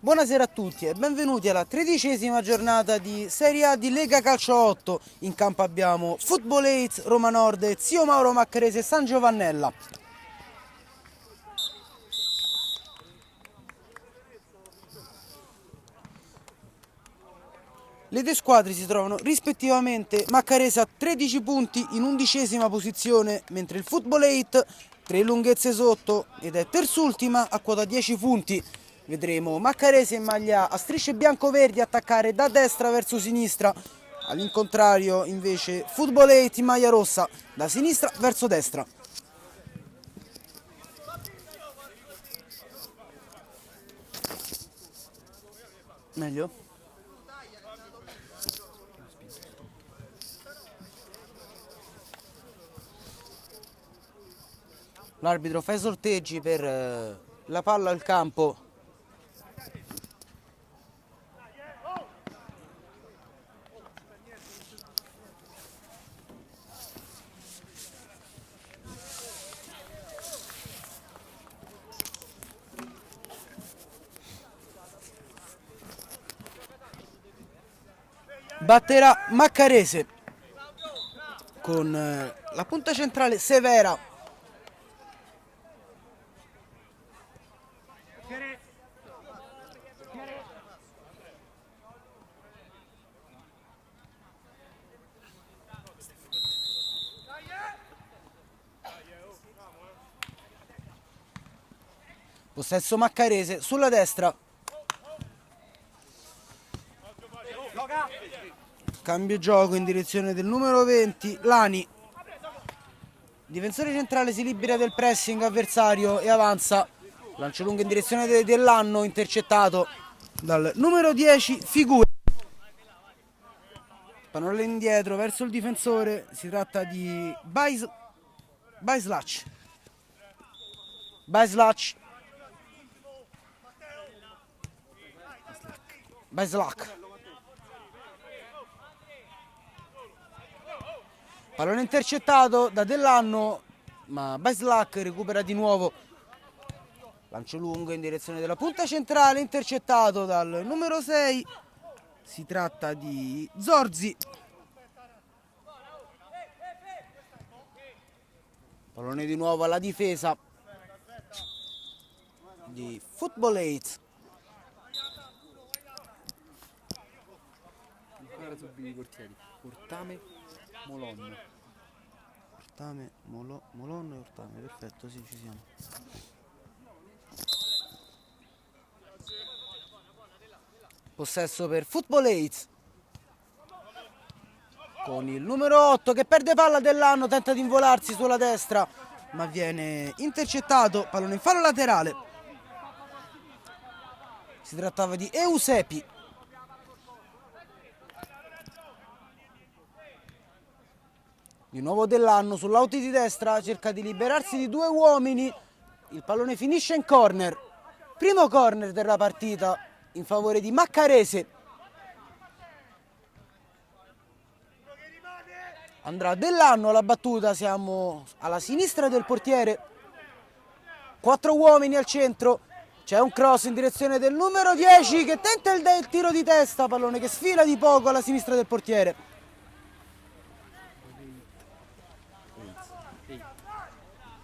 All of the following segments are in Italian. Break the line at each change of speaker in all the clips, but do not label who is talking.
Buonasera a tutti e benvenuti alla 13ª giornata di Serie A di Lega Calcio 8. In campo abbiamo Football 8, Roma Nord, Zio Mauro Maccarese e San Giovannella. Le due squadre si trovano rispettivamente Maccarese a 13 punti in 11ª posizione, mentre il Football 8 3 lunghezze sotto ed è terzultima a quota 10 punti. Vedremo Maccarese in maglia a strisce bianco-verdi attaccare da destra verso sinistra, all'incontrario invece Football 8 in maglia rossa da sinistra verso destra. Meglio? L'arbitro fa i sorteggi per la palla al campo. Batterà Maccarese con la punta centrale Severa. Possesso Maccarese sulla destra. Cambio gioco in direzione del numero 20, Lani. Difensore centrale si libera del pressing avversario e avanza. Lancio lungo in direzione dell'anno, intercettato dal numero 10, Figura. Panola indietro verso il difensore, si tratta di Baislac. Pallone intercettato da Dell'Anno, ma Baislac recupera di nuovo. Lancio lungo in direzione della punta centrale, intercettato dal numero 6. Si tratta di Zorzi. Pallone di nuovo alla difesa di Football 8.
Subito i portieri Ortame, Molon.
Molon e Ortame, perfetto, sì, ci siamo. Possesso per Football 8 con il numero 8 che perde palla Dell'Anno, tenta di involarsi sulla destra ma viene intercettato. Pallone in fallo laterale. Si trattava di Eusepi. Di nuovo Dell'Anno sull'auto di destra, cerca di liberarsi di due uomini. Il pallone finisce in corner. Primo corner della partita in favore di Maccarese. Andrà Dell'Anno alla battuta, siamo alla sinistra del portiere. 4 uomini al centro. C'è un cross in direzione del numero 10 che tenta il tiro di testa, pallone che sfila di poco alla sinistra del portiere.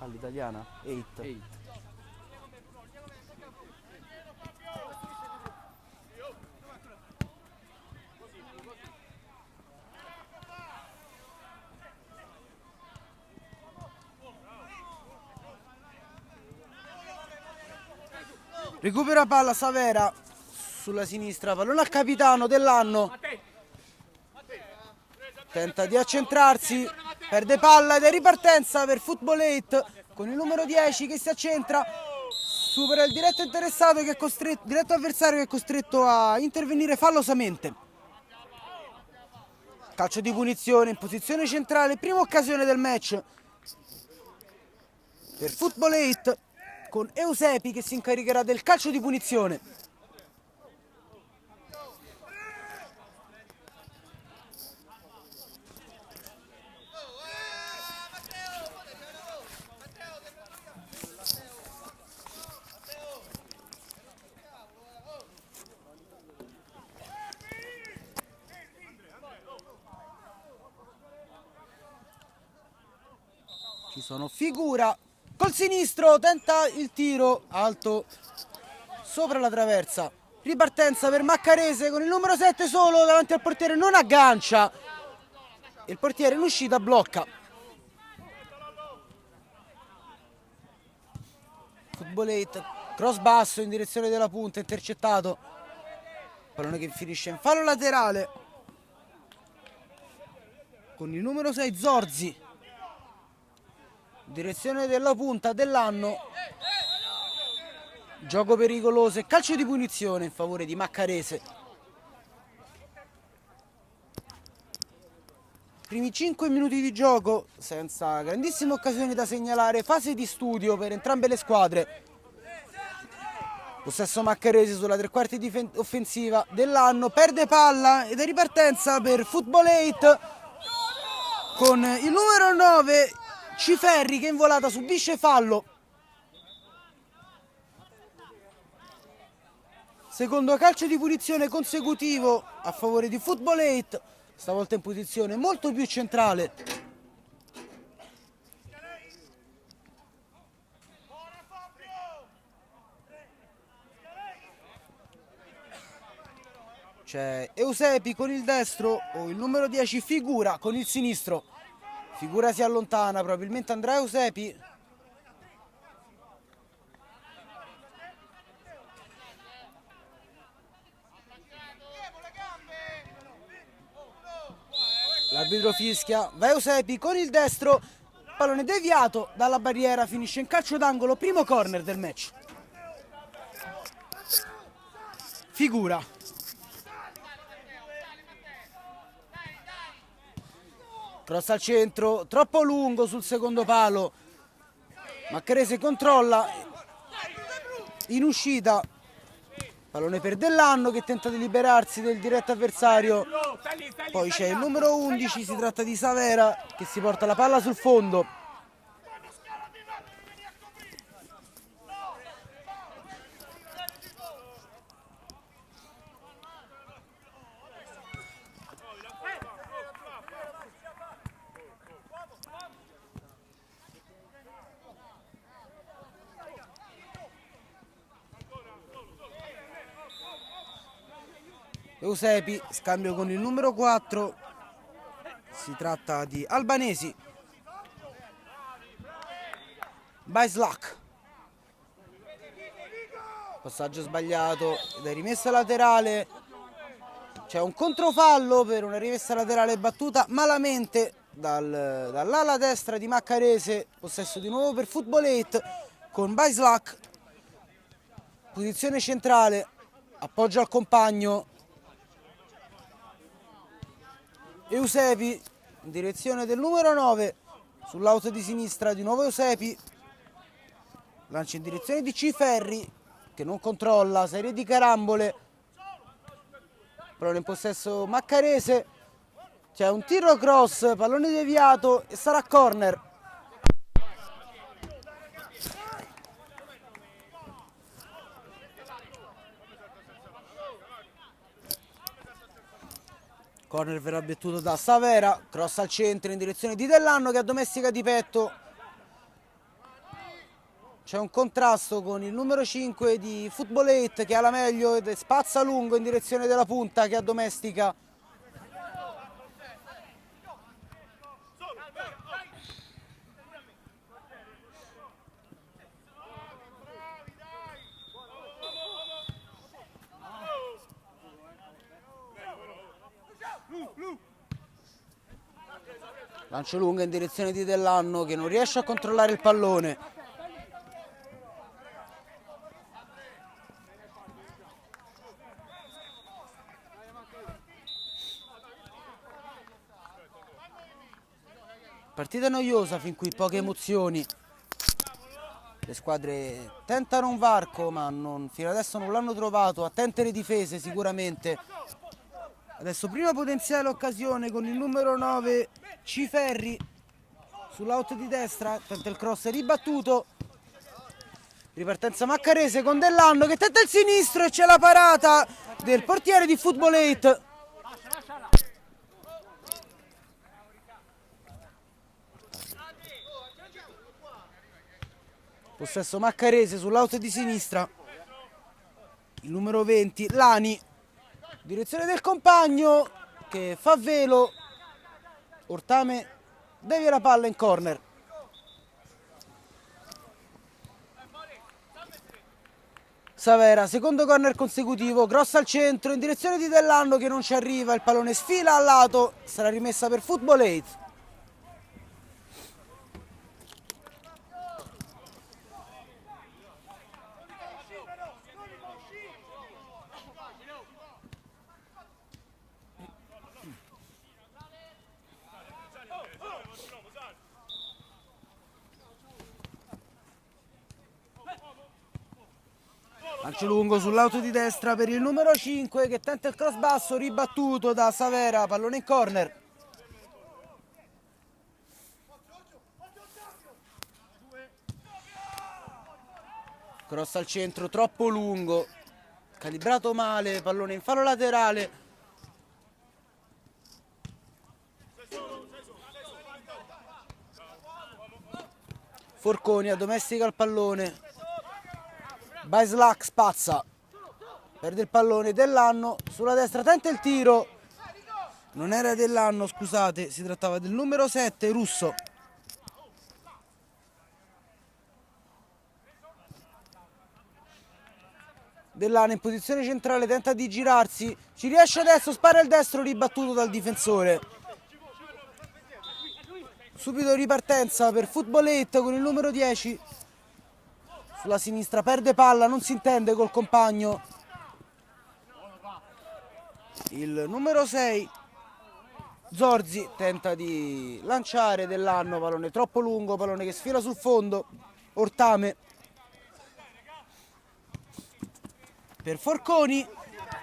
All'italiana 8. Recupera palla Savera sulla sinistra, pallone al capitano Dell'Anno. Tenta di accentrarsi, perde palla ed è ripartenza per Football 8 con il numero 10 che si accentra, supera il diretto interessato che è costretto, diretto avversario che è costretto a intervenire fallosamente. Calcio di punizione in posizione centrale, prima occasione del match per Football 8 con Eusepi che si incaricherà del calcio di punizione. sono Figura. Col sinistro tenta il tiro alto sopra la traversa. Ripartenza per Maccarese con il numero 7 solo davanti al portiere, non aggancia. Il portiere in uscita blocca. Football 8, cross basso in direzione della punta, intercettato. Pallone che finisce in fallo laterale con il numero 6 Zorzi. Direzione della punta Dell'Anno. Gioco pericoloso e calcio di punizione in favore di Maccarese. Primi 5 minuti di gioco senza grandissime occasioni da segnalare, fase di studio per entrambe le squadre. Possesso Maccarese sulla tre quarti offensiva. Dell'Anno perde palla ed è ripartenza per Football 8 con il numero 9 Ciferri che in volata subisce fallo. Secondo calcio di punizione consecutivo a favore di Football 8, stavolta in posizione molto più centrale. C'è Eusepi con il destro o il numero 10 Figura con il sinistro. Figura si allontana, probabilmente andrà Eusepi. L'arbitro fischia, va Eusepi con il destro, pallone deviato dalla barriera, finisce in calcio d'angolo, primo corner del match. Figura. Cross al centro, troppo lungo sul secondo palo. Maccarese controlla. In uscita. Pallone per Dell'Anno che tenta di liberarsi del diretto avversario. Poi c'è il numero 11, si tratta di Savera che si porta la palla sul fondo. Eusepi, scambio con il numero 4, si tratta di Albanesi. Baislak. Passaggio sbagliato ed è rimessa laterale. C'è un controfallo per una rimessa laterale battuta malamente dall'ala destra di Maccarese. Possesso di nuovo per Football 8 con Baislak. Posizione centrale, appoggio al compagno. Eusepi in direzione del numero 9 sull'auto di sinistra, di nuovo Eusepi lancia in direzione di Ciferri che non controlla, serie di carambole, però in possesso Maccarese, c'è un tiro cross, pallone deviato e sarà corner. Corner verrà battuto da Savera, cross al centro in direzione di Dell'Anno che addomestica di petto. C'è un contrasto con il numero 5 di Football 8 che ha la meglio ed spazza lungo in direzione della punta che addomestica. Lancio lungo in direzione di Dell'Anno che non riesce a controllare il pallone. Partita noiosa fin qui, poche emozioni. Le squadre tentano un varco ma fino adesso non l'hanno trovato. Attente le difese sicuramente. Adesso prima potenziale occasione con il numero 9 Ciferri sull'out di destra, tenta il cross ribattuto. Ripartenza Maccarese con Dell'Anno che tenta il sinistro e c'è la parata del portiere di Football 8. Possesso Maccarese sull'out di sinistra. Il numero 20, Lani. Direzione del compagno che fa velo. Ortame devia la palla in corner. Savera, secondo corner consecutivo, cross al centro in direzione di Dellanno che non ci arriva, il pallone sfila al lato, sarà rimessa per Football 8. Lancio lungo sull'auto di destra per il numero 5 che tenta il cross basso, ribattuto da Savera, pallone in corner. Cross al centro, troppo lungo, calibrato male, pallone in fallo laterale. Forconi addomestica il pallone. Baislac spazza, perde il pallone. Dellanno sulla destra, tenta il tiro, non era Dellanno, scusate, si trattava del numero 7, Russo. Dellanno in posizione centrale, tenta di girarsi, ci riesce adesso, spara il destro, ribattuto dal difensore. Subito ripartenza per Football 8 con il numero 10. Sulla sinistra perde palla, non si intende col compagno. Il numero 6 Zorzi tenta di lanciare Dellanno, pallone troppo lungo, pallone che sfila sul fondo. Ortame per Forconi,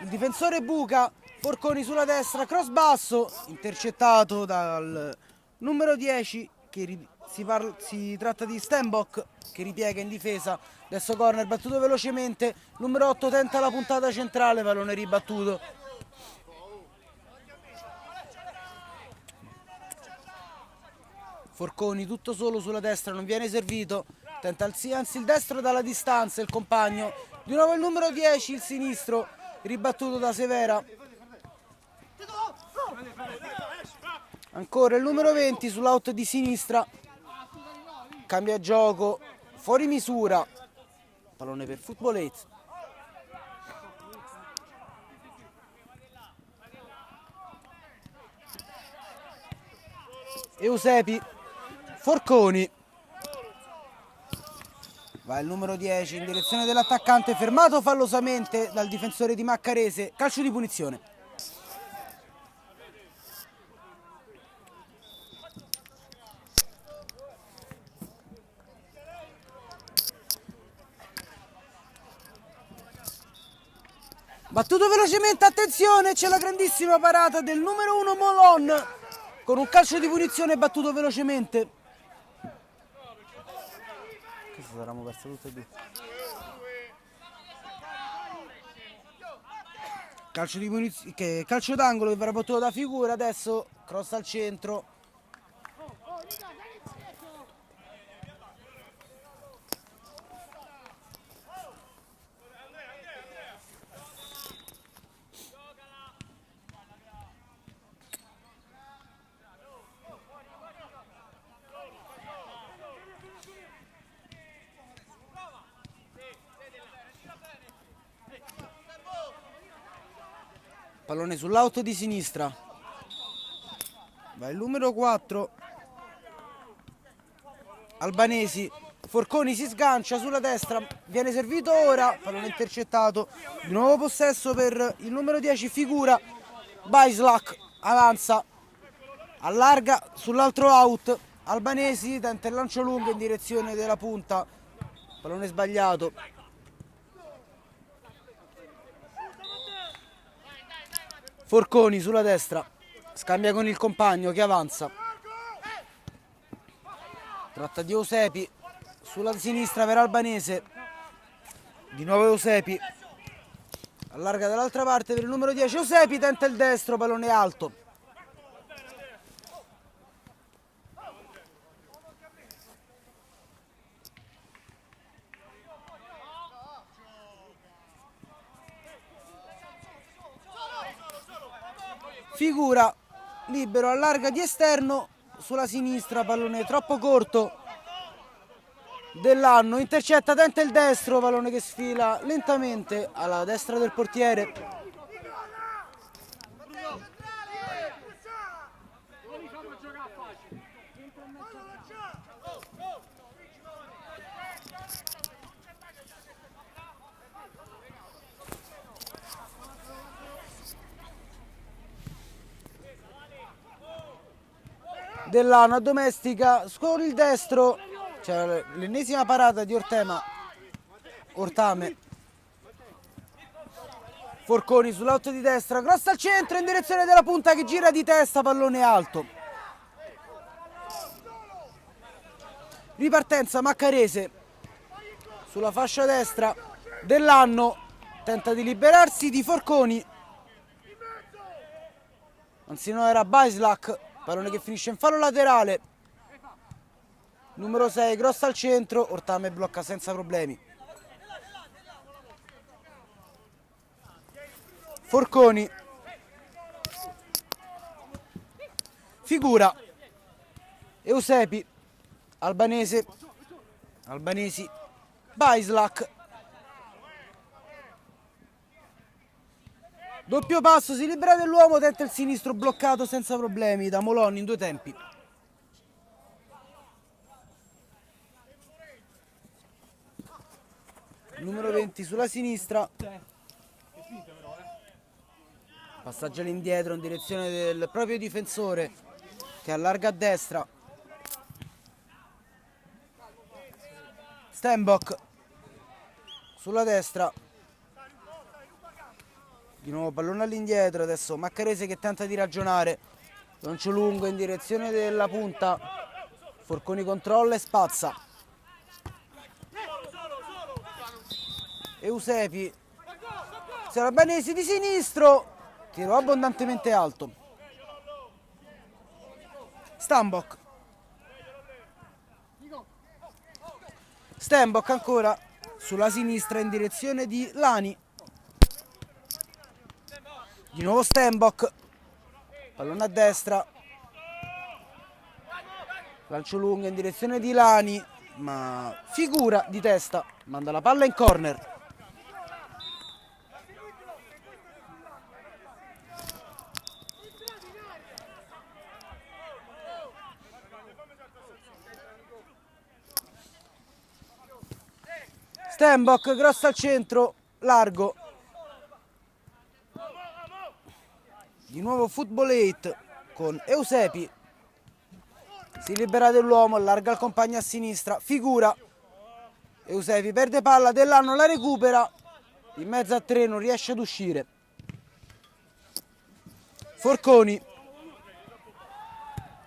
il difensore buca, Forconi sulla destra, cross basso, intercettato dal numero 10 che si tratta di Stenbock che ripiega in difesa. Adesso corner battuto velocemente, numero 8 tenta la puntata centrale, pallone ribattuto. Forconi tutto solo sulla destra, non viene servito, tenta anzi il destro dalla distanza, il compagno, di nuovo il numero 10, il sinistro, ribattuto da Severa. Ancora il numero 20 sull'out di sinistra, cambia gioco, fuori misura, pallone per Football 8. Eusepi, Forconi, va il numero 10 in direzione dell'attaccante, fermato fallosamente dal difensore di Maccarese, calcio di punizione. Battuto velocemente, attenzione, c'è la grandissima parata del numero 1 Molon con un calcio di punizione battuto velocemente. Questo saremmo perso tutte e due. Calcio di punizione, calcio d'angolo che verrà battuto da Figura, adesso cross al centro. Pallone sull'auto di sinistra, va il numero 4 Albanesi, Forconi si sgancia sulla destra, viene servito ora, pallone intercettato, di nuovo possesso per il numero 10 Figura. Baislac avanza, allarga sull'altro out, Albanesi tenta il lancio lungo in direzione della punta, pallone sbagliato. Forconi sulla destra, scambia con il compagno che avanza, tratta di Eusepi, sulla sinistra per Albanese, di nuovo Eusepi, allarga dall'altra parte per il numero 10 Eusepi, tenta il destro, pallone alto. Figura, libero, allarga di esterno, sulla sinistra, pallone troppo corto. Dell'Anno intercetta, tenta il destro, pallone che sfila lentamente alla destra del portiere. Dell'Anno addomestica con il destro, c'è l'ennesima parata di Ortame. Forconi sull'auto di destra, cross al centro in direzione della punta che gira di testa, pallone alto. Ripartenza Maccarese sulla fascia destra. Dell'Anno tenta di liberarsi di Forconi, anzi no, era Baislak, pallone che finisce in fallo laterale. Numero 6, cross al centro, Ortame blocca senza problemi. Forconi, figura, Eusepi, Albanesi, Baislak. Doppio passo, si libera dell'uomo, tenta il sinistro bloccato senza problemi da Molon in 2 tempi. Numero 20 sulla sinistra. Passaggio all'indietro in direzione del proprio difensore che allarga a destra. Stenbock sulla destra. Di nuovo pallone all'indietro, adesso Maccarese che tenta di ragionare. Lancio lungo in direzione della punta. Forconi controlla e spazza. Eusepi. Albanesi di sinistro. Tiro abbondantemente alto. Stenbock ancora sulla sinistra in direzione di Lani. Di nuovo Stenbock, pallone a destra, lancio lungo in direzione di Lani, ma figura di testa, manda la palla in corner. Stenbock, cross al centro, largo. Di nuovo Football 8 con Eusepi. Si libera dell'uomo, allarga il compagno a sinistra. Figura. Eusepi perde palla, Dell'Anno la recupera. In mezzo a 3 non riesce ad uscire. Forconi.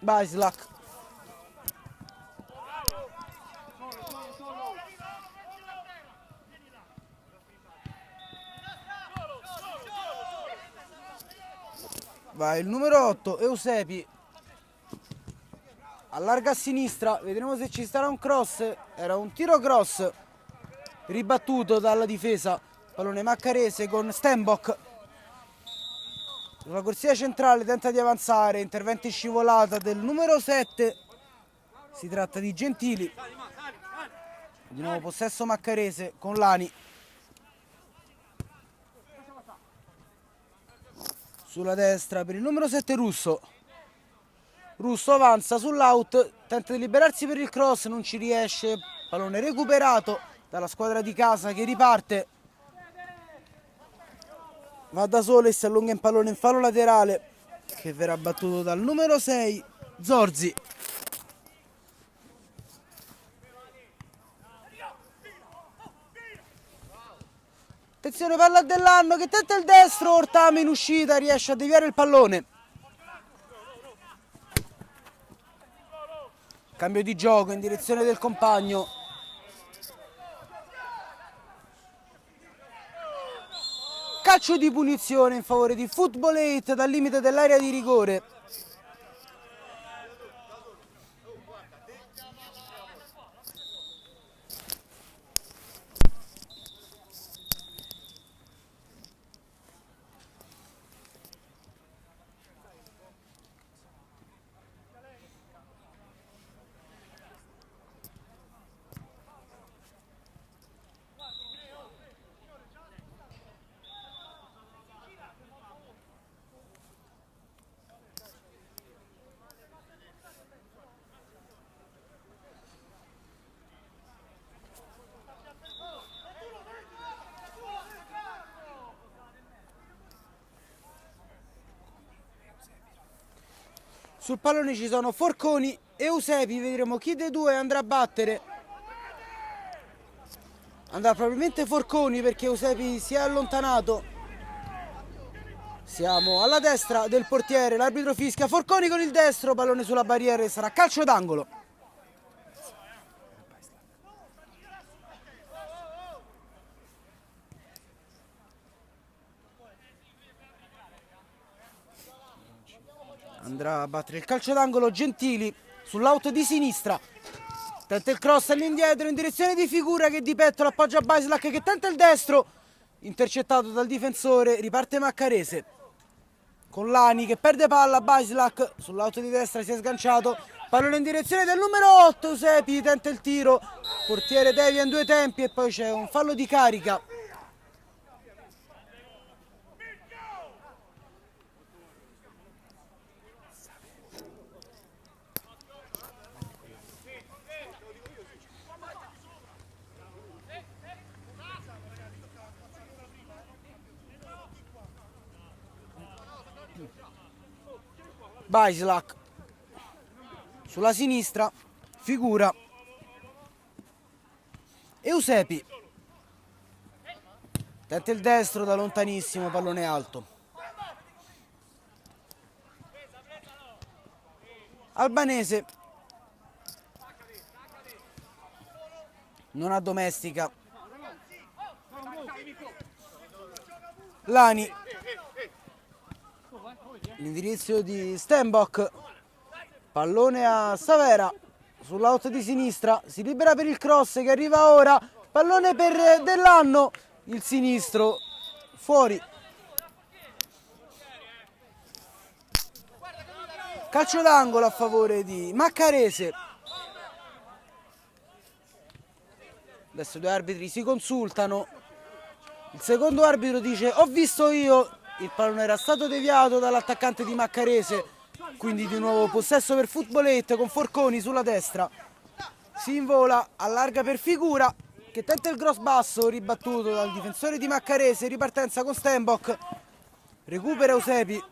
Baislak. Va il numero 8, Eusepi, allarga a sinistra, vedremo se ci sarà un cross, era un tiro cross, ribattuto dalla difesa, pallone Maccarese con Stenbock. Sulla corsia centrale tenta di avanzare, intervento in scivolata del numero 7, si tratta di Gentili. Di nuovo possesso Maccarese con Lani. Sulla destra per il numero 7 Russo. Russo avanza sull'out, tenta di liberarsi per il cross, non ci riesce. Pallone recuperato dalla squadra di casa che riparte. Va da solo e si allunga in pallone in fallo laterale che verrà battuto dal numero 6 Zorzi. Attenzione, palla Dell'Anno che tenta il destro, Ortame in uscita, riesce a deviare il pallone. Cambio di gioco in direzione del compagno. Calcio di punizione in favore di Football 8 dal limite dell'area di rigore. Sul pallone ci sono Forconi e Eusepi, vedremo chi dei due andrà a battere. Andrà probabilmente Forconi perché Eusepi si è allontanato. Siamo alla destra del portiere, l'arbitro fischia, Forconi con il destro, pallone sulla barriera e sarà calcio d'angolo. Andrà a battere il calcio d'angolo Gentili sull'out di sinistra. Tenta il cross all'indietro in direzione di Figura che di petto l'appoggia Baislac che tenta il destro. Intercettato dal difensore, riparte Maccarese. Con Lani che perde palla, Baislac sull'out di destra si è sganciato. Pallone in direzione del numero 8, Eusepi tenta il tiro. Portiere devia in due tempi e poi c'è un fallo di carica. Baislac sulla sinistra, Figura, Eusepi tenta il destro da lontanissimo, pallone alto. Albanese non addomestica Lani, l'indirizzo di Stenbock, pallone a Savera sull'out di sinistra, si libera per il cross che arriva ora, pallone per Dell'Anno, il sinistro fuori. Calcio d'angolo a favore di Maccarese. Adesso i due arbitri si consultano. Il secondo arbitro dice: ho visto io, il pallone era stato deviato dall'attaccante di Maccarese, quindi di nuovo possesso per Football 8 con Forconi sulla destra. Si invola, allarga per Figura che tenta il cross basso, ribattuto dal difensore di Maccarese, ripartenza con Stenbock. Recupera Eusepi.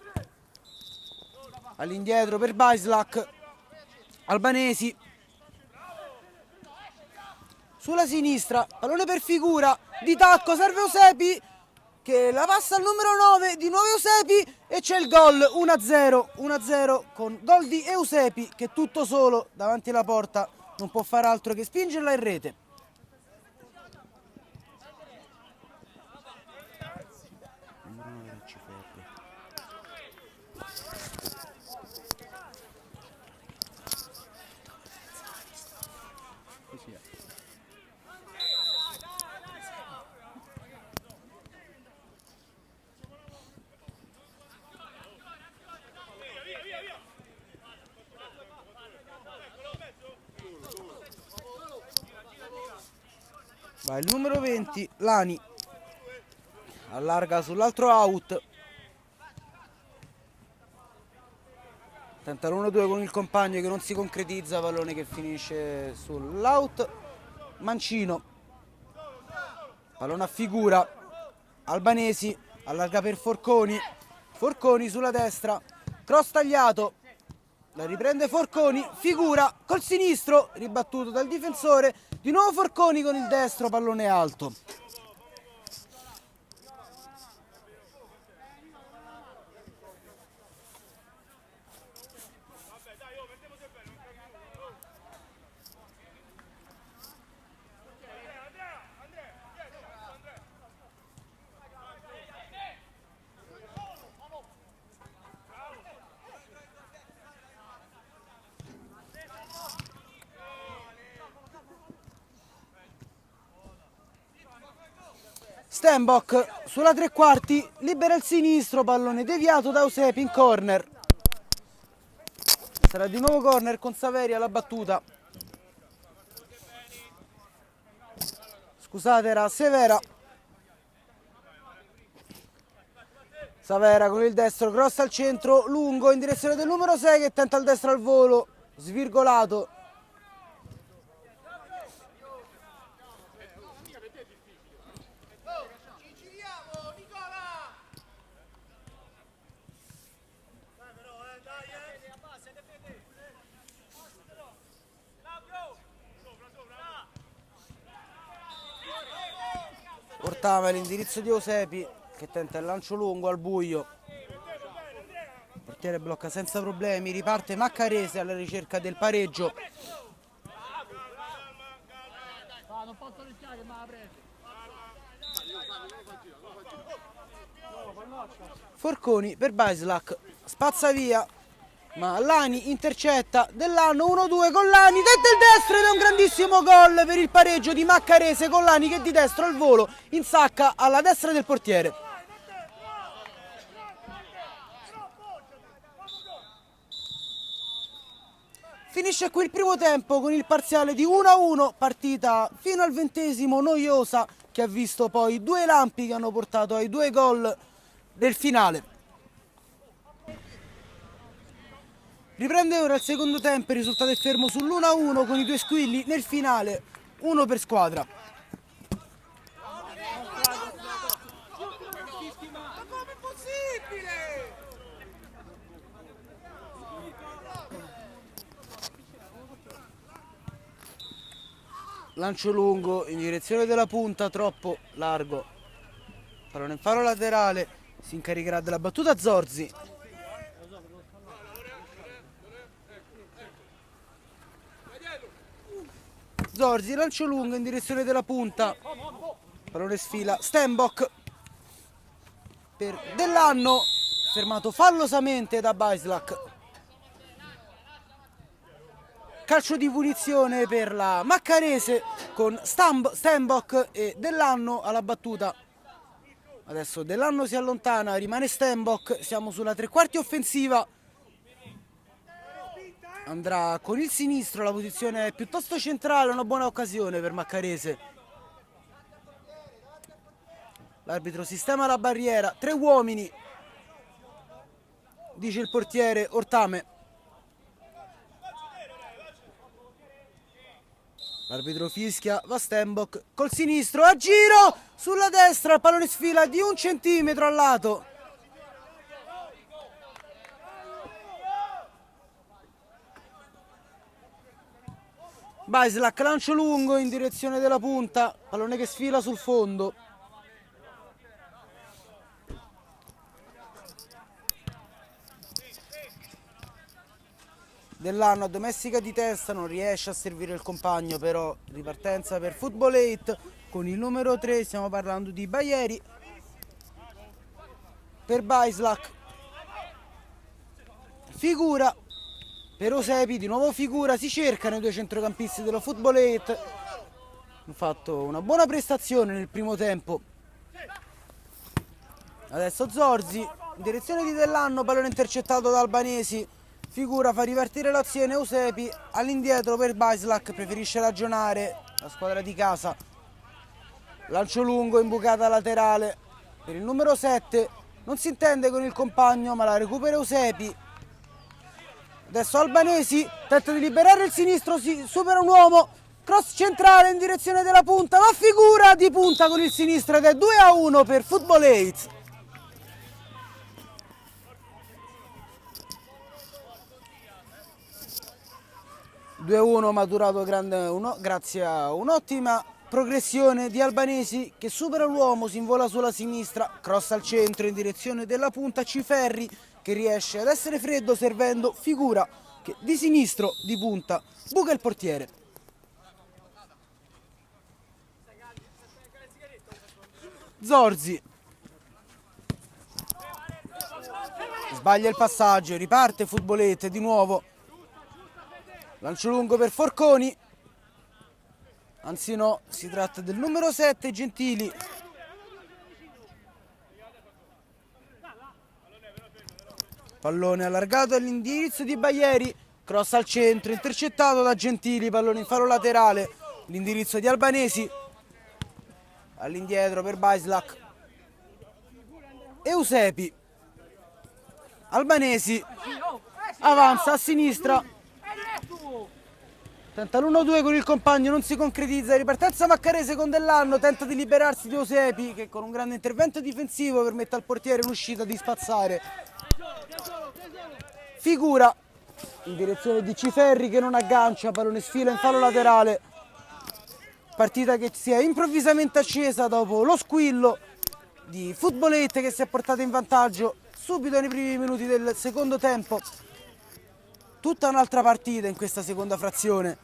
All'indietro per Baislac. Albanesi sulla sinistra, pallone per Figura, di tacco serve Eusepi che la passa al numero 9, di nuovo Eusepi e c'è il gol, 1-0, 1-0 con gol di Eusepi che tutto solo davanti alla porta non può fare altro che spingerla in rete. Va il numero 20, Lani, allarga sull'altro out, tenta l'1-2 con il compagno che non si concretizza, pallone che finisce sull'out. Mancino, pallone a Figura, Albanesi, allarga per Forconi, Forconi sulla destra, cross tagliato, la riprende Forconi, Figura col sinistro, ribattuto dal difensore, di nuovo Forconi con il destro, pallone alto. Stenbock sulla tre quarti, libera il sinistro, pallone deviato da Eusepi in corner. Sarà di nuovo corner con Saveri alla battuta. Scusate, era Severa. Savera con il destro, cross al centro, lungo in direzione del numero 6 che tenta il destro al volo, svirgolato. Ortame all'indirizzo di Eusebi che tenta il lancio lungo al buio. Il portiere blocca senza problemi, riparte Maccarese alla ricerca del pareggio.
Non posso rischiare, ma la presa.
Forconi per Baislac, spazza via, ma Lani intercetta. Dell'anno 1-2 con Lani, tenta il destro ed è un grandissimo gol per il pareggio di Maccarese con Lani che di destro al volo insacca alla destra del portiere. Finisce qui il primo tempo con il parziale di 1-1, partita fino al 20° noiosa che ha visto poi due lampi che hanno portato ai 2 gol del finale. Riprende ora il secondo tempo, il risultato è fermo sull'1-1 con i 2 squilli nel finale, uno per squadra. Lancio lungo in direzione della punta, troppo largo. Pallone in faro laterale, si incaricherà della battuta Zorzi. Zorzi, lancio lungo in direzione della punta. Pallone sfila, Stenbock per Dell'anno, fermato fallosamente da Baislac. Calcio di punizione per la Maccarese con Stenbock e Dell'anno alla battuta. Adesso Dell'anno si allontana, rimane Stenbock, siamo sulla tre quarti offensiva. Andrà con il sinistro, la posizione è piuttosto centrale, una buona occasione per Maccarese. L'arbitro sistema la barriera, 3 uomini, dice il portiere Ortame. L'arbitro fischia, va Stenbock col sinistro, a giro sulla destra, il pallone sfila di 1 centimetro al lato. Baislac, lancio lungo in direzione della punta, pallone che sfila sul fondo. Dell'anno a domestica di testa, non riesce a servire il compagno, però ripartenza per Football 8 con il numero 3, stiamo parlando di Baieri. Per Baislac, figura per Eusebi, di nuovo figura, si cercano i 2 centrocampisti dello Football 8. Hanno fatto una buona prestazione nel primo tempo. Adesso Zorzi in direzione di Dell'anno, pallone intercettato da Albanesi. Figura fa ripartire l'azione, Eusebi all'indietro per Baislac, preferisce ragionare la squadra di casa. Lancio lungo in bucata laterale per il numero 7, non si intende con il compagno ma la recupera Eusebi. Adesso Albanesi tenta di liberare il sinistro, si supera un uomo, cross centrale in direzione della punta, ma figura di punta con il sinistro ed è 2-1 per Football 8. Maturato grazie a un'ottima progressione di Albanesi che supera l'uomo, si invola sulla sinistra, cross al centro in direzione della punta, Ciferri che riesce ad essere freddo servendo figura che di sinistro di punta buca il portiere. Zorzi sbaglia il passaggio, riparte Futbolette di nuovo. Lancio lungo per Forconi, anzi no, si tratta del numero 7 Gentili. Pallone allargato all'indirizzo di Baieri, cross al centro, intercettato da Gentili, pallone in faro laterale, l'indirizzo di Albanesi, all'indietro per Baislac. Eusebi, Albanesi, avanza a sinistra. Tenta l'1-2 con il compagno, non si concretizza, ripartenza Maccarese con Dell'anno, tenta di liberarsi di Eusebi che con un grande intervento difensivo permette al portiere in uscita di spazzare. Figura in direzione di Ciferri che non aggancia, pallone sfila in fallo laterale. Partita che si è improvvisamente accesa dopo lo squillo di Football 8 che si è portato in vantaggio subito nei primi minuti del secondo tempo. Tutta un'altra partita in questa seconda frazione.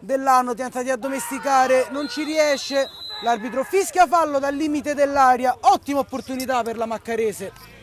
Dell'anno tenta di addomesticare, non ci riesce, l'arbitro fischia fallo dal limite dell'area, ottima opportunità per la Maccarese.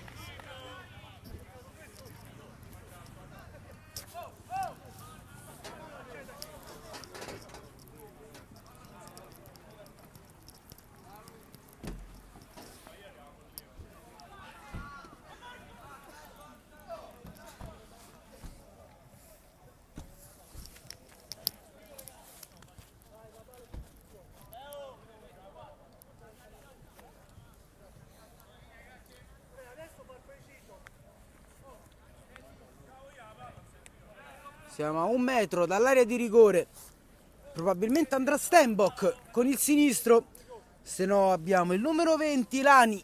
Siamo a 1 metro dall'area di rigore, probabilmente andrà Stenbock con il sinistro, se no abbiamo il numero 20 Lani,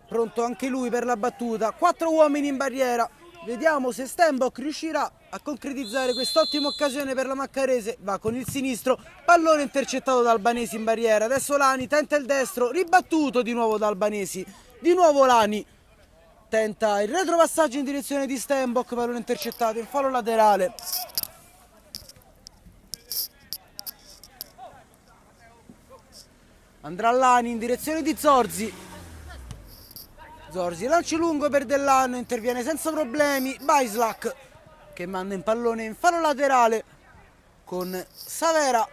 pronto anche lui per la battuta, 4 uomini in barriera, vediamo se Stenbock riuscirà a concretizzare quest'ottima occasione per la Maccarese, va con il sinistro, pallone intercettato da Albanesi in barriera, adesso Lani tenta il destro, ribattuto di nuovo da Albanesi, di nuovo Lani. Tenta il retropassaggio in direzione di Stenbock, pallone intercettato in fallo laterale. Andrà Lani in direzione di Zorzi. Zorzi lancio lungo per Dell'Anno, interviene senza problemi Baislak che manda in pallone in fallo laterale con Savera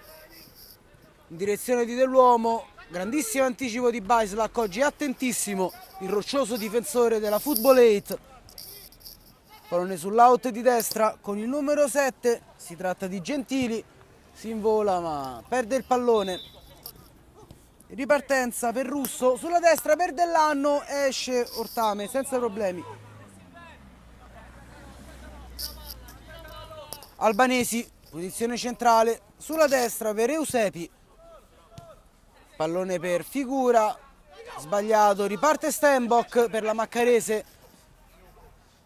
in direzione di Dell'Uomo. Grandissimo anticipo di Baislak, oggi attentissimo il roccioso difensore della Football 8. Pallone sull'out di destra con il numero 7, si tratta di Gentili, si invola ma perde il pallone. Ripartenza per Russo, sulla destra per Dell'Anno, esce Ortame senza problemi. Albanesi, posizione centrale, sulla destra per Eusepi. Pallone per Figura, sbagliato, riparte Stenbock per la Maccarese,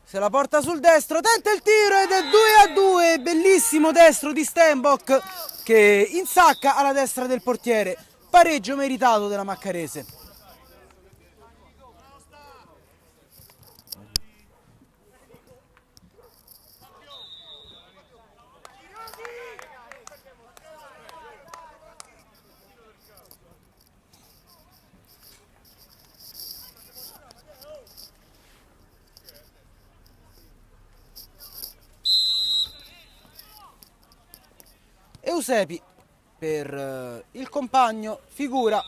se la porta sul destro, tenta il tiro ed è 2-2, bellissimo destro di Stenbock che insacca alla destra del portiere, pareggio meritato della Maccarese. Eusepi per il compagno, Figura,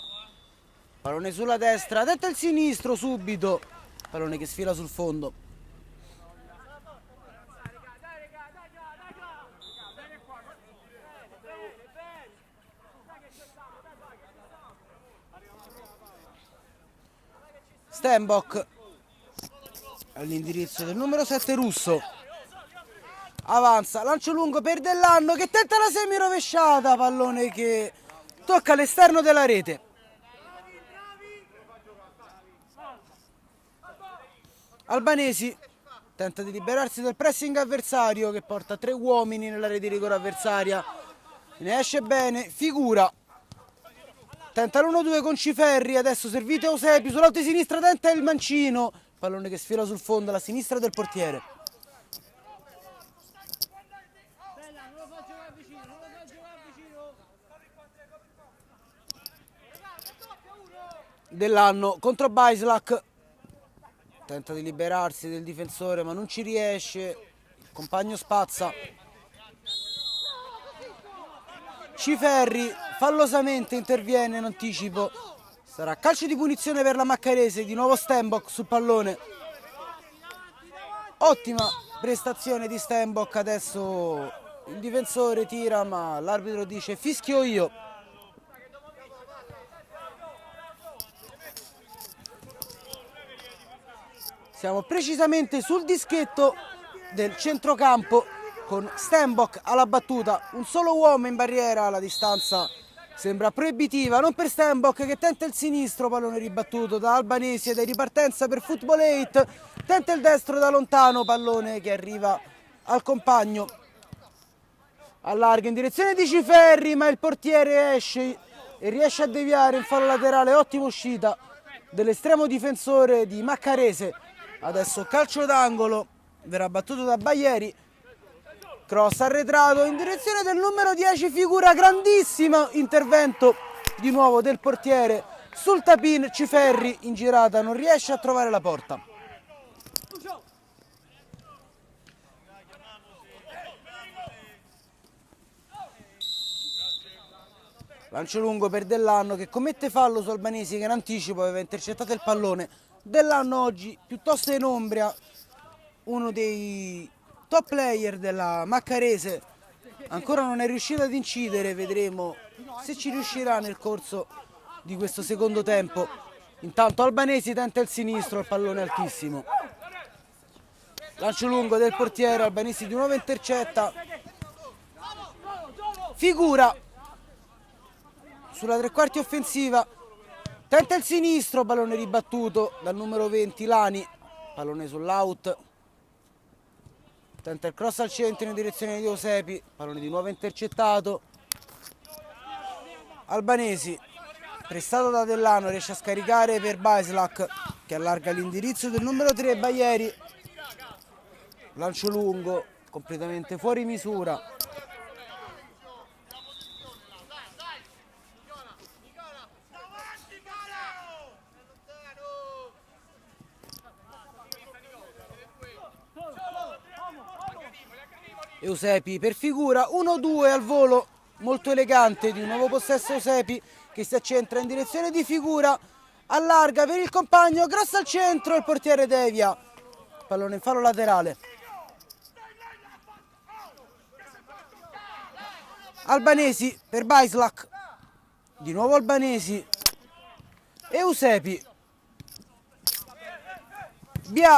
pallone sulla destra, tenta il sinistro subito, pallone che sfila sul fondo. Stenbock all'indirizzo del numero 7 Russo. Avanza, lancio lungo per Dell'Anno che tenta la semi rovesciata, pallone che tocca l'esterno della rete. Albanesi tenta di liberarsi dal pressing avversario che porta 3 uomini nell'area di rigore avversaria, ne esce bene, Figura. Tenta l'1-2 con Ciferri, adesso servito Eusepi, sull'alto di sinistra tenta il mancino, pallone che sfila sul fondo alla sinistra del portiere. Dell'Anno contro Baislak, tenta di liberarsi del difensore ma non ci riesce, il compagno spazza. Ciferri fallosamente interviene in anticipo, sarà calcio di punizione per la Maccarese, di nuovo Stenbock sul pallone. Ottima prestazione di Stenbock, adesso il difensore tira ma l'arbitro dice fischio io. Siamo precisamente sul dischetto del centrocampo con Stenbock alla battuta, un solo uomo in barriera, la distanza sembra proibitiva, non per Stenbock che tenta il sinistro, pallone ribattuto da Albanesi ed è ripartenza per Football 8, tenta il destro da lontano, pallone che arriva al compagno. allarga in direzione di Ciferri, ma il portiere esce e riesce a deviare in fallo laterale. Ottima uscita dell'estremo difensore di Maccarese. Adesso calcio d'angolo, verrà battuto da Baglieri. Cross arretrato in direzione del numero 10 Figura, grandissimo intervento di nuovo del portiere sul tapin. Ciferri in girata non riesce a trovare la porta. Lancio lungo per Dell'Anno che commette fallo su Albanesi, che in anticipo aveva intercettato il pallone. Dell'Anno oggi piuttosto in ombra, uno dei top player della Maccarese, ancora non è riuscito ad incidere, vedremo se ci riuscirà nel corso di questo secondo tempo. Intanto Albanesi tenta il sinistro, il pallone altissimo. Lancio lungo del portiere, Albanesi di nuovo intercetta. Figura sulla tre quarti offensiva, tenta il sinistro, pallone ribattuto dal numero 20 Lani, pallone sull'out. Tenta il cross al centro in direzione di Eusepi, pallone di nuovo intercettato. Albanesi, prestato da Dell'Anno, riesce a scaricare per Baislak che allarga l'indirizzo del numero 3 Baglieri. Lancio lungo, completamente fuori misura. Eusepi per Figura, 1-2 al volo, molto elegante, di un nuovo possesso Eusepi che si accentra in direzione di Figura, allarga per il compagno, cross al centro, il portiere devia, pallone in fallo laterale. Albanesi per Baislak, di nuovo Albanesi, Eusepi,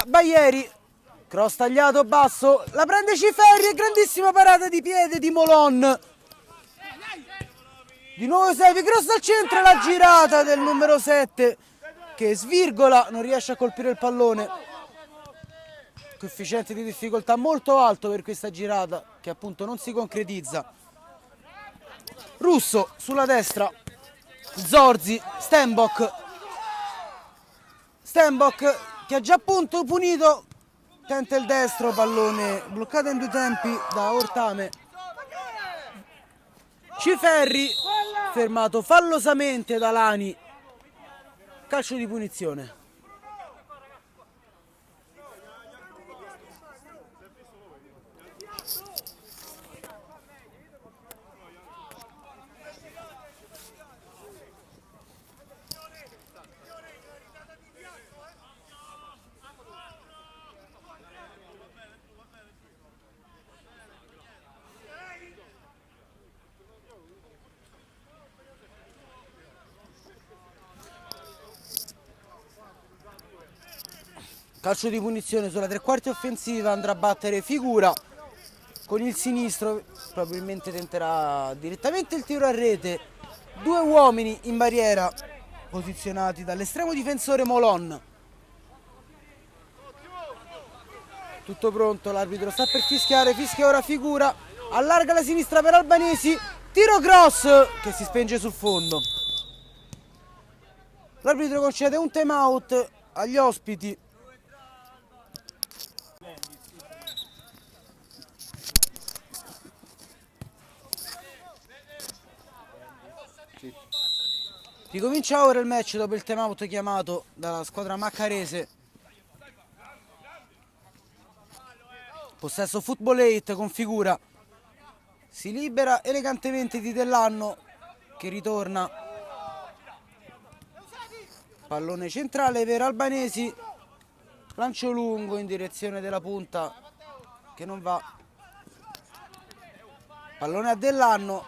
Baglieri, cross tagliato basso, la prende Ciferri e grandissima parata di piede di Molon. Di nuovo Eusepi, cross al centro, la girata del numero 7 che svirgola, non riesce a colpire il pallone. Coefficiente di difficoltà molto alto per questa girata che appunto non si concretizza. Russo sulla destra, Zorzi, Stenbock che ha già appunto punito, tenta il destro, pallone bloccato in due tempi da Ortame. Ciferri fermato fallosamente da Lani, calcio di punizione. Calcio di punizione sulla tre quarti offensiva, andrà a battere Figura con il sinistro, probabilmente tenterà direttamente il tiro a rete. Due uomini in barriera posizionati dall'estremo difensore Molon. Tutto pronto, l'arbitro sta per fischiare, fischia ora Figura, allarga la sinistra per Albanesi, tiro cross che si spenge sul fondo. L'arbitro concede un time out agli ospiti. Ricomincia ora il match dopo il time out chiamato dalla squadra maccarese. Possesso Football 8 con Figura. Si libera elegantemente di Dell'Anno che ritorna. Pallone centrale per Albanesi. Lancio lungo in direzione della punta che non va. Pallone a Dell'Anno.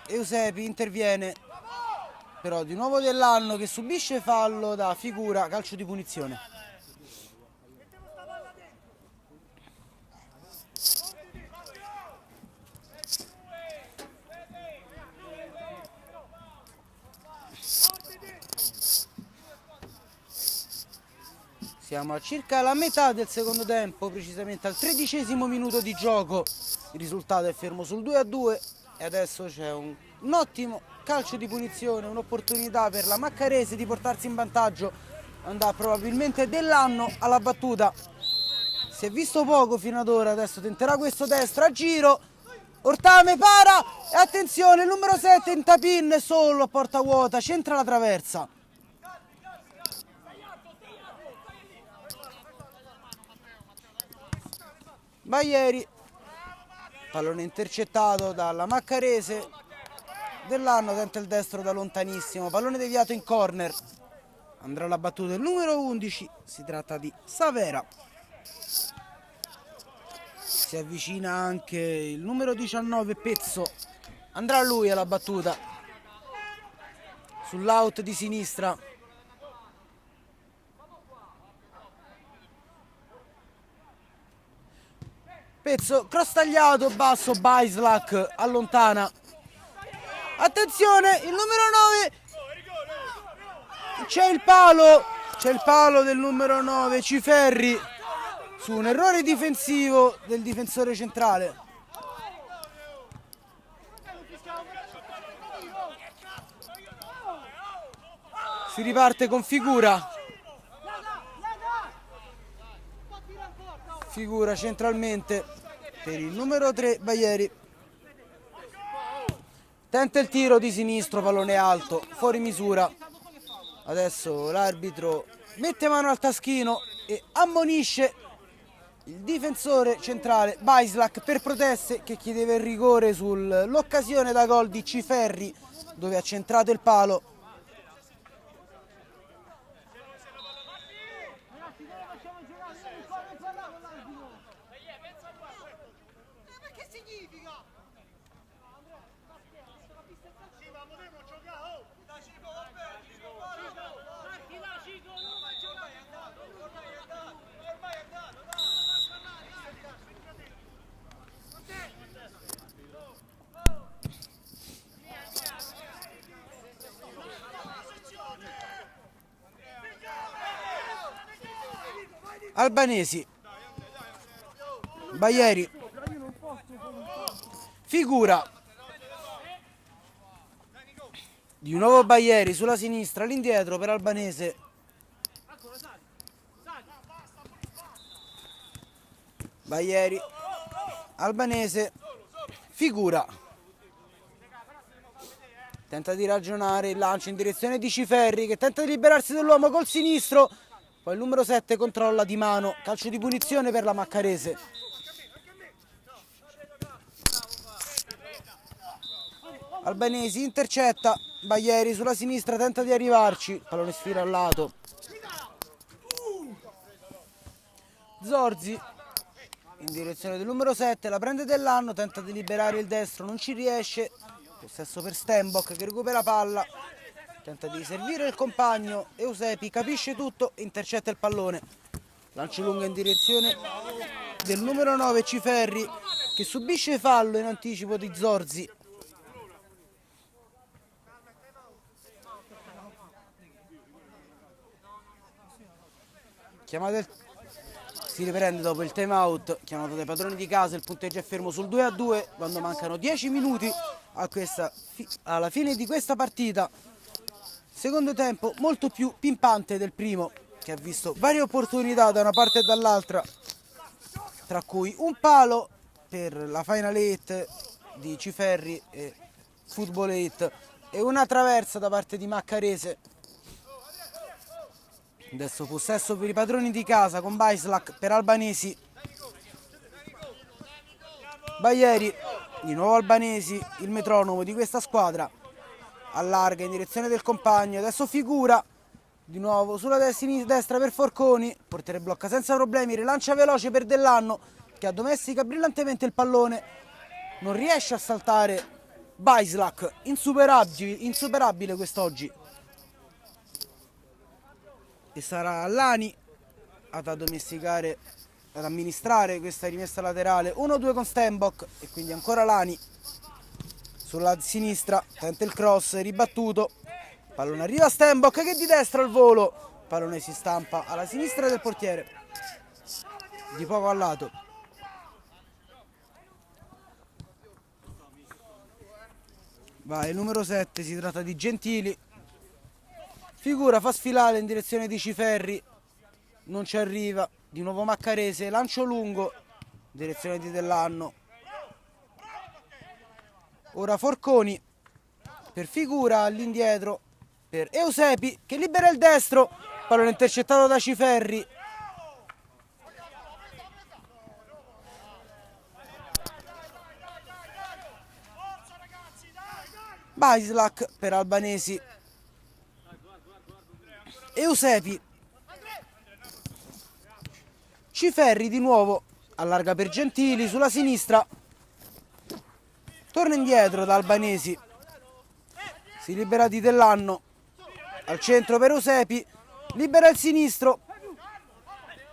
Eusepi interviene. Però di nuovo Dell'Anno che subisce fallo da Figura, calcio di punizione. Siamo a circa la metà del secondo tempo, precisamente al 13° minuto di gioco. il risultato è fermo sul 2-2 e adesso c'è un ottimo calcio di punizione, un'opportunità per la Maccarese di portarsi in vantaggio, andrà probabilmente dell'anno alla battuta. Si è visto poco fino ad ora, adesso tenterà questo destro a giro, Ortame para e attenzione, il numero 7 in tapin solo a porta vuota, centra la traversa. Baglieri, pallone intercettato dalla Maccarese, dell'anno tenta il destro da lontanissimo, pallone deviato in corner, andrà alla battuta il numero 11, si tratta di Savera. Si avvicina anche il numero 19 Pezzo, andrà lui alla battuta sull'out di sinistra. Pezzo, cross tagliato, basso, Bajslak allontana. Attenzione, il numero 9, c'è il palo del numero 9, Ciferri, su un errore difensivo del difensore centrale. Si riparte con Figura. Figura centralmente per il numero 3 Baglieri. Tenta il tiro di sinistro, pallone alto, fuori misura. Adesso l'arbitro mette mano al taschino e ammonisce il difensore centrale Bajslak per proteste che chiedeva il rigore sull'occasione da gol di Ciferri dove ha centrato il palo. Albanesi, Baglieri, Figura, di nuovo Baglieri sulla sinistra, all'indietro per Albanese, Baglieri, Albanese, Figura, tenta di ragionare, il lancio in direzione di Ciferri che tenta di liberarsi dell'uomo col sinistro. Poi il numero 7 controlla di mano, calcio di punizione per la Maccarese. Albanesi intercetta, Baglieri sulla sinistra tenta di arrivarci, pallone sfila al lato. Zorzi in direzione del numero 7, la prende dell'anno, tenta di liberare il destro, non ci riesce. Possesso per Stenbock che recupera palla. Tenta di servire il compagno, Eusepi capisce tutto e intercetta il pallone. Lancio lungo in direzione del numero 9 Ciferri che subisce fallo in anticipo di Zorzi. Si riprende dopo il time out chiamato dai padroni di casa, il punteggio è fermo sul 2-2 quando mancano 10 minuti alla fine di questa partita. Secondo tempo molto più pimpante del primo, che ha visto varie opportunità da una parte e dall'altra, tra cui un palo per la Final 8 di Ciferri e Football 8 e una traversa da parte di Maccarese. Adesso possesso per i padroni di casa con Bajslak per Albanesi. Baglieri, di nuovo Albanesi, il metronomo di questa squadra. Allarga in direzione del compagno, adesso Figura, di nuovo sulla destra per Forconi, portiere blocca senza problemi, rilancia veloce per Dell'anno che addomestica brillantemente il pallone, non riesce a saltare Bajslak, insuperabile quest'oggi. E sarà Lani ad addomesticare, ad amministrare questa rimessa laterale, 1-2 con Stenbock e quindi ancora Lani. Sulla sinistra tenta il cross, ribattuto, pallone arriva a Stenbock che di destra al volo, pallone si stampa alla sinistra del portiere, di poco al lato. Va, il numero 7, si tratta di Gentili. Figura, fa sfilare in direzione di Ciferri, non ci arriva. Di nuovo Maccarese, lancio lungo, direzione di Dellanno. Ora Forconi, per Figura, all'indietro, per Eusepi, che libera il destro. Pallone intercettato da Ciferri. Baislac per Albanesi. Eusepi. Ciferri di nuovo, allarga per Gentili sulla sinistra. Torna indietro da Albanesi. Si libera di Dellanno. Al centro per Eusepi. Libera il sinistro.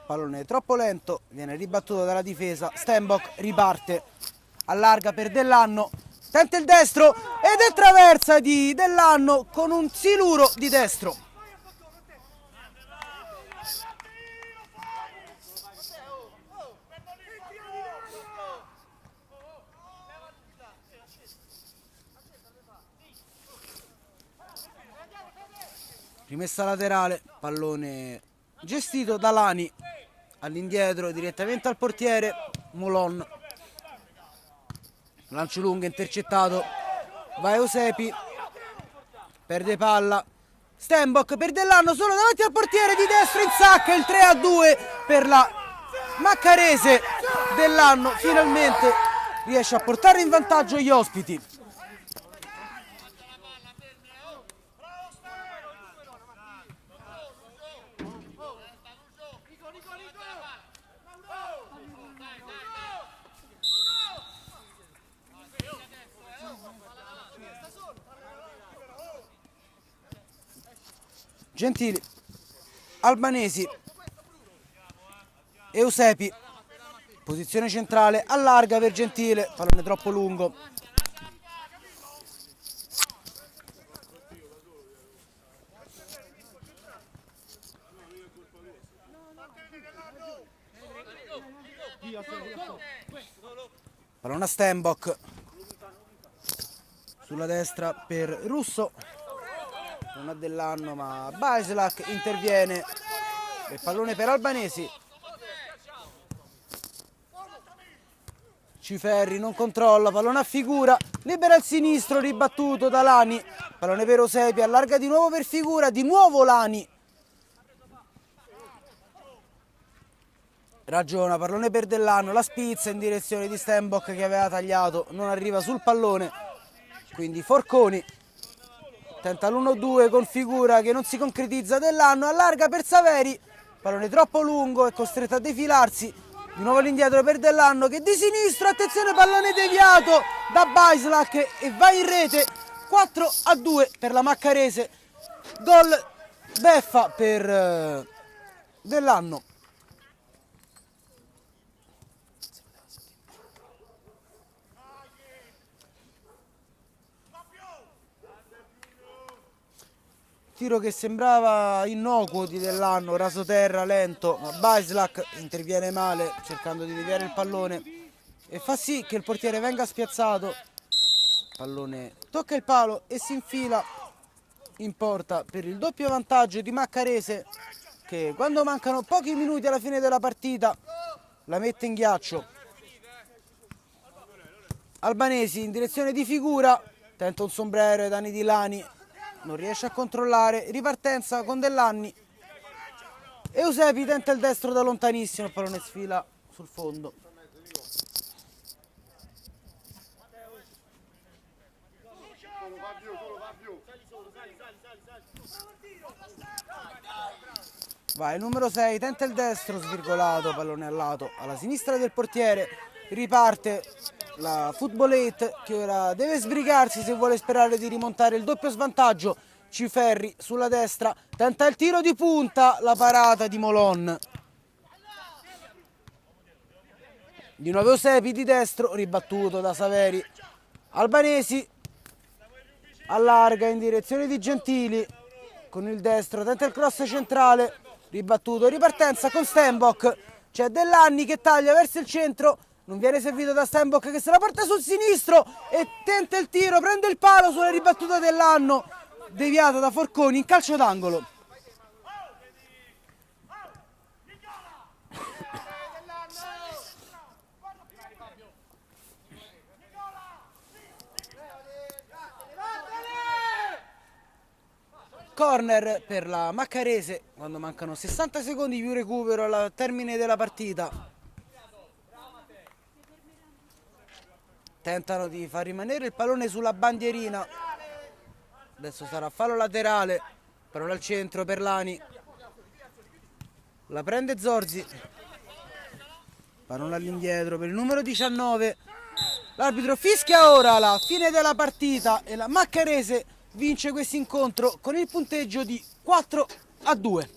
Pallone troppo lento, viene ribattuto dalla difesa. Stenbock riparte. Allarga per Dellanno. Tenta il destro ed è traversa di Dellanno con un siluro di destro. Rimessa laterale, pallone gestito da Lani. All'indietro, direttamente al portiere, Molon. Lancio lungo intercettato, va Eusepi, perde palla, Stenbock per Dellanno solo davanti al portiere di destro, in sacca il 3-2 per la Maccarese. Dellanno finalmente riesce a portare in vantaggio gli ospiti. Gentili, Albanesi, Eusepi, posizione centrale, allarga per Gentile, pallone troppo lungo. Pallone a Stenbock, sulla destra per Russo. Non ha Dellanno, ma Baislac interviene. Il pallone per Albanesi. Ciferri non controlla, pallone a Figura, libera il sinistro, ribattuto da Lani. Pallone per Eusepi, allarga di nuovo per Figura, di nuovo Lani. Ragiona, pallone per Dellanno, la spizza in direzione di Stenbock che aveva tagliato, non arriva sul pallone. Quindi Forconi. Tenta l'1-2 con Figura che non si concretizza. Dellanno allarga per Saveri, pallone troppo lungo, è costretto a defilarsi. Di nuovo all'indietro per Dellanno che di sinistro, attenzione, pallone deviato da Baislac e va in rete. 4-2 per la Maccarese. Gol beffa per Dellanno. Tiro che sembrava innocuo di Dellanno, rasoterra, lento, ma Baislac interviene male cercando di deviare il pallone e fa sì che il portiere venga spiazzato. Pallone tocca il palo e si infila in porta per il doppio vantaggio di Maccarese, che quando mancano pochi minuti alla fine della partita la mette in ghiaccio. Albanesi in direzione di Figura, tenta un sombrero ai danni di Lani. Non riesce a controllare, ripartenza con Dellanni. Eusepi tenta il destro da lontanissimo, il pallone sfila sul fondo. Va, il numero 6 tenta il destro, svirgolato, pallone al lato, alla sinistra del portiere. Riparte la Football 8 che ora deve sbrigarsi se vuole sperare di rimontare il doppio svantaggio. Ciferri sulla destra, tenta il tiro di punta, la parata di Molon. Di nuovo Eusepi di destro, ribattuto da Saveri. Albanesi allarga in direzione di Gentili con il destro, tenta il cross centrale, ribattuto, ripartenza con Stenbock. C'è Dellanni che taglia verso il centro, non viene servito da Steinbock che se la porta sul sinistro e tenta il tiro, prende il palo sulla ribattuta dell'anno, deviata da Forconi in calcio d'angolo. Corner per la Maccarese quando mancano 60 secondi più recupero al termine della partita. Tentano di far rimanere il pallone sulla bandierina. Adesso sarà fallo laterale, parola al centro per Lani. La prende Zorzi. Parola all'indietro per il numero 19. L'arbitro fischia ora la fine della partita e la Maccarese vince questo incontro con il punteggio di 4-2.